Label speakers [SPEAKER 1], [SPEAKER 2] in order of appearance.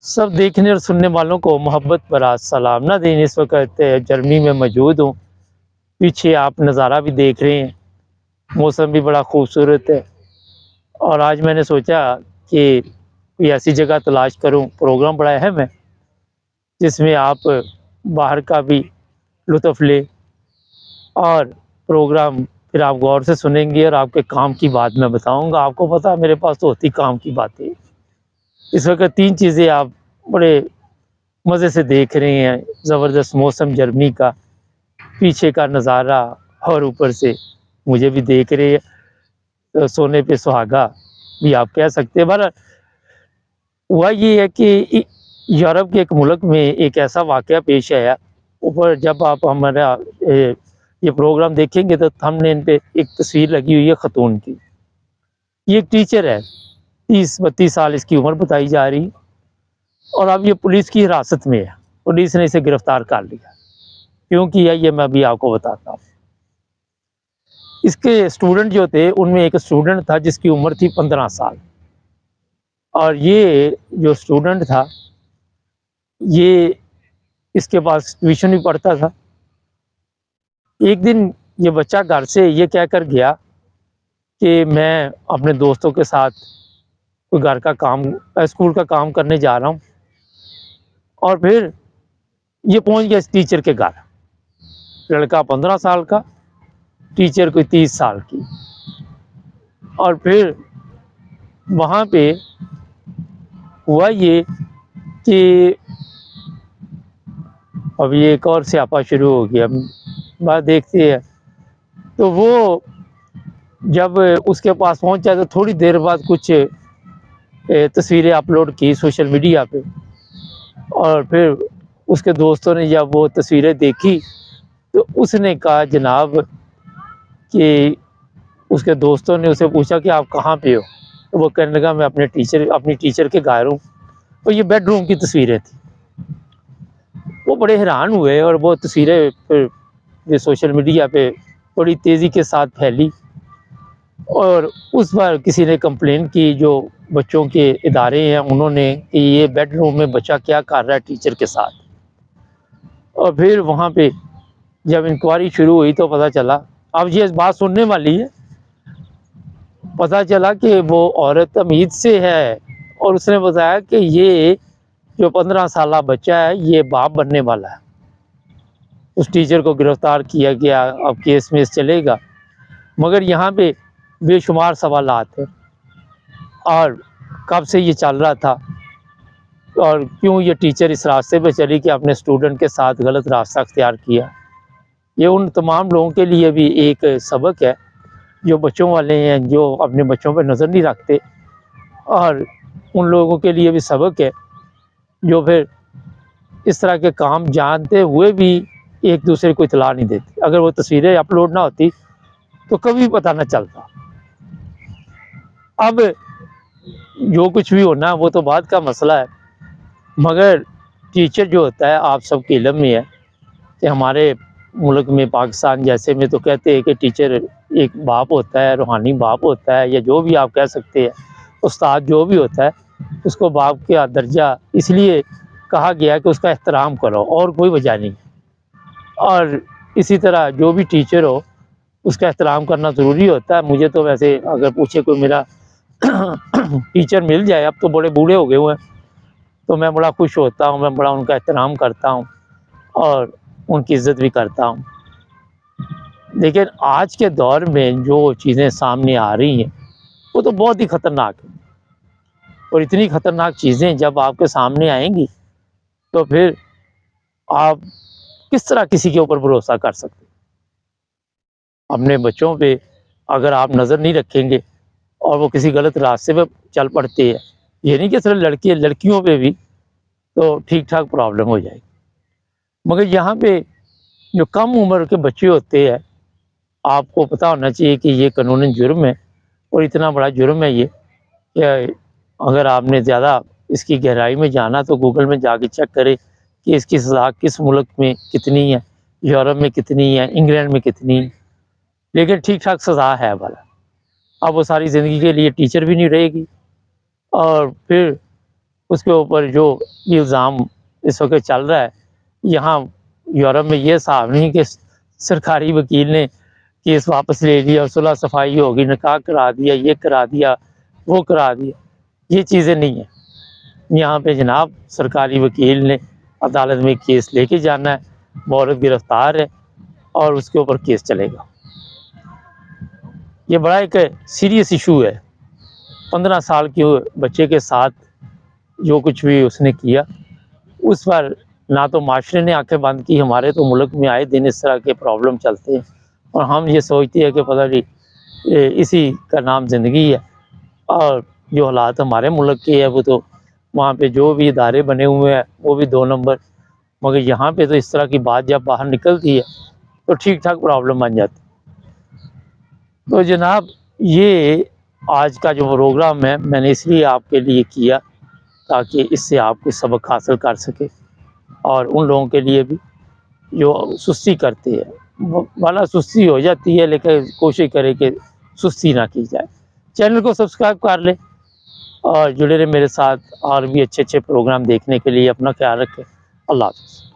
[SPEAKER 1] सब देखने और सुनने वालों को मोहब्बत भरा सलाम ना दें। इस वक्त जर्मनी में मौजूद हूँ। पीछे आप नज़ारा भी देख रहे हैं, मौसम भी बड़ा खूबसूरत है। और आज मैंने सोचा कि कोई ऐसी जगह तलाश करूँ, प्रोग्राम बड़ा अहम है जिसमें आप बाहर का भी लुत्फ़ लें और प्रोग्राम फिर आप गौर से सुनेंगे और आपके काम की बात मैं बताऊँगा। आपको पता है मेरे पास तो होती काम की बातें। इस वक्त 3 चीज़ें आप बड़े मज़े से देख रहे हैं। ज़बरदस्त मौसम जर्मनी का, पीछे का नज़ारा और ऊपर से मुझे भी देख रहे हैं। सोने पे सुहागा भी आप कह सकते हैं। बहरहाल हुआ ये है कि यूरोप के एक मुल्क में एक ऐसा वाक़या पेश आया। ऊपर जब आप हमारा ये प्रोग्राम देखेंगे तो थंबनेल पे एक तस्वीर लगी हुई है ख़तून की। ये एक टीचर है, 30-32 साल इसकी उम्र बताई जा रही है और अब ये पुलिस की हिरासत में है। पुलिस ने इसे गिरफ्तार कर लिया। क्यों किया ये मैं भी आपको बताता हूँ। इसके स्टूडेंट जो थे उनमें एक स्टूडेंट था जिसकी उम्र थी 15 साल और ये जो स्टूडेंट था ये इसके पास ट्यूशन भी पढ़ता था। एक दिन ये बच्चा घर से ये कहकर गया कि मैं अपने दोस्तों के साथ कोई घर का काम स्कूल का काम करने जा रहा हूँ और फिर ये पहुँच गया इस टीचर के घर। लड़का 15 साल का, टीचर कोई 30 साल की। और फिर वहाँ पे हुआ ये कि अब ये एक और स्यापा शुरू हो गया। बात देखते हैं तो वो जब उसके पास पहुंचा तो थोड़ी देर बाद कुछ तस्वीरें अपलोड की सोशल मीडिया पे और फिर उसके दोस्तों ने जब वो तस्वीरें देखी तो उसने कहा जनाब कि उसके दोस्तों ने उसे पूछा कि आप कहाँ पे हो, तो वो कहने लगा मैं अपनी टीचर के घर हूँ। और ये बेडरूम की तस्वीरें थी। वो बड़े हैरान हुए और वो तस्वीरें फिर ये सोशल मीडिया पे बड़ी तेज़ी के साथ फैली और उस बार किसी ने कंप्लेन की, जो बच्चों के इदारे हैं उन्होंने, कि ये बेडरूम में बच्चा क्या कर रहा है टीचर के साथ। और फिर वहाँ पे जब इंक्वायरी शुरू हुई तो पता चला, अब ये बात सुनने वाली है, पता चला कि वो औरत अमीद से है और उसने बताया कि ये जो 15 साला बच्चा है ये बाप बनने वाला है। उस टीचर को गिरफ्तार किया गया। अब केस में चलेगा, मगर यहाँ पे बेशुमार सवालात हैं और कब से ये चल रहा था और क्यों ये टीचर इस रास्ते पे चली कि अपने स्टूडेंट के साथ गलत रास्ता अख्तियार किया। ये उन तमाम लोगों के लिए भी एक सबक है जो बच्चों वाले हैं, जो अपने बच्चों पर नज़र नहीं रखते, और उन लोगों के लिए भी सबक है जो फिर इस तरह के काम जानते हुए भी एक दूसरे को इतला नहीं देते। अगर वो तस्वीरें अपलोड ना होती तो कभी पता ना चलता। अब जो कुछ भी होना वो तो बात का मसला है, मगर टीचर जो होता है आप सबके इल्म में है कि हमारे मुल्क में पाकिस्तान जैसे में तो कहते हैं कि टीचर एक बाप होता है, रूहानी बाप होता है, या जो भी आप कह सकते हैं, उस्ताद जो भी होता है उसको बाप का दर्जा इसलिए कहा गया कि उसका एहतराम करो और कोई वजह नहीं। और इसी तरह जो भी टीचर हो उसका एहतराम करना ज़रूरी होता है। मुझे तो वैसे अगर पूछे कोई मेरा टीचर मिल जाए, अब तो बड़े बूढ़े हो गए हुए हैं, तो मैं बड़ा खुश होता हूँ, मैं बड़ा उनका एहतराम करता हूँ और उनकी इज़्ज़त भी करता हूँ। लेकिन आज के दौर में जो चीज़ें सामने आ रही हैं वो तो बहुत ही ख़तरनाक है और इतनी ख़तरनाक चीज़ें जब आपके सामने आएंगी तो फिर आप किस तरह किसी के ऊपर भरोसा कर सकते हैं। अपने बच्चों पे अगर आप नज़र नहीं रखेंगे और वो किसी गलत रास्ते पे चल पड़ते हैं, ये नहीं कि सिर्फ लड़के लड़कियों पे भी तो ठीक ठाक प्रॉब्लम हो जाएगी। मगर यहाँ पे जो कम उम्र के बच्चे होते हैं, आपको पता होना चाहिए कि ये कानूनन जुर्म है और इतना बड़ा जुर्म है ये कि अगर आपने ज़्यादा इसकी गहराई में जाना तो गूगल में जाके चेक करें कि इसकी सज़ा किस मुल्क में कितनी है, यूरोप में कितनी है, इंग्लैंड में कितनी है। लेकिन ठीक ठाक सज़ा है भला। अब वो सारी ज़िंदगी के लिए टीचर भी नहीं रहेगी और फिर اس کے اوپر جو الزام اس وقت چل رہا ہے، یہاں یورپ میں یہ صاحب نہیں کہ سرکاری وکیل نے کیس واپس لے لیا، صلح صفائی ہوگی، نکاح کرا دیا، یہ کرا دیا، وہ کرا دیا، یہ چیزیں نہیں ہیں یہاں پہ جناب۔ سرکاری وکیل نے عدالت میں کیس لے کے جانا ہے، وہ عورت گرفتار ہے اور اس کے اوپر کیس چلے گا۔ یہ بڑا ایک سیریس ایشو ہے۔ 15 سال کے بچے کے ساتھ جو کچھ بھی اس نے کیا، اس پر نہ تو معاشرے نے آنکھیں بند کی۔ ہمارے تو ملک میں آئے دن اس طرح کے پرابلم چلتے ہیں اور ہم یہ سوچتے ہیں کہ پتہ نہیں اسی کا نام زندگی ہے، اور جو حالات ہمارے ملک کے ہے وہ تو وہاں پہ جو بھی ادارے بنے ہوئے ہیں وہ بھی 2 نمبر، مگر یہاں پہ تو اس طرح کی بات جب باہر نکلتی ہے تو ٹھیک ٹھاک پرابلم بن جاتی۔ تو جناب یہ آج کا جو پروگرام ہے میں نے اس لیے آپ کے لیے کیا تاکہ اس سے آپ کو سبق حاصل کر سکے، اور ان لوگوں کے لیے بھی جو سستی کرتے ہیں، والا سستی ہو جاتی ہے لیکن کوشش کرے کہ سستی نہ کی جائے۔ چینل کو سبسکرائب کر لیں اور جڑے رہے میرے ساتھ، اور بھی اچھے اچھے پروگرام دیکھنے کے لیے۔ اپنا خیال رکھیں، اللہ حافظ۔